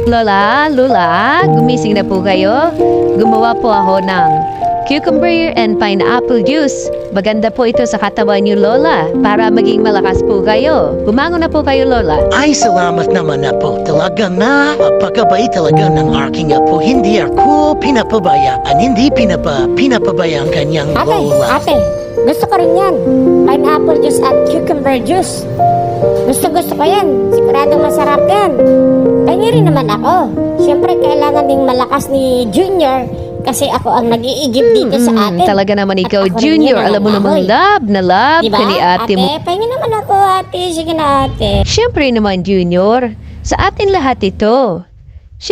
Lola, Lula, gumising na po kayo. Gumawa po ako ng cucumber and pineapple juice. Maganda po ito sa katawan niyo, Lola, para maging malakas po kayo. Bumangon na po kayo, Lola. Ay, salamat naman na po. Talaga na, pagkabait talaga ng aking apo. Hindi ako pinapabayaan, hindi pinapabayaan kanyang lola. Ate, gusto ko rin yan. Pineapple juice at cucumber juice. Gusto ko yan. Siguradong masarap yan. Pahingi rin naman ako. Siyempre, kailangan ding malakas ni Junior kasi ako ang nag-iigib dito sa atin. Talaga naman At ikaw, ako rin Junior. yun ang Alam mo namang ahoy. love na love Diba? ka ni ate mo. Pahingi naman ako, ate. Sige na, ate. Siyempre naman, Junior. Sa atin lahat ito.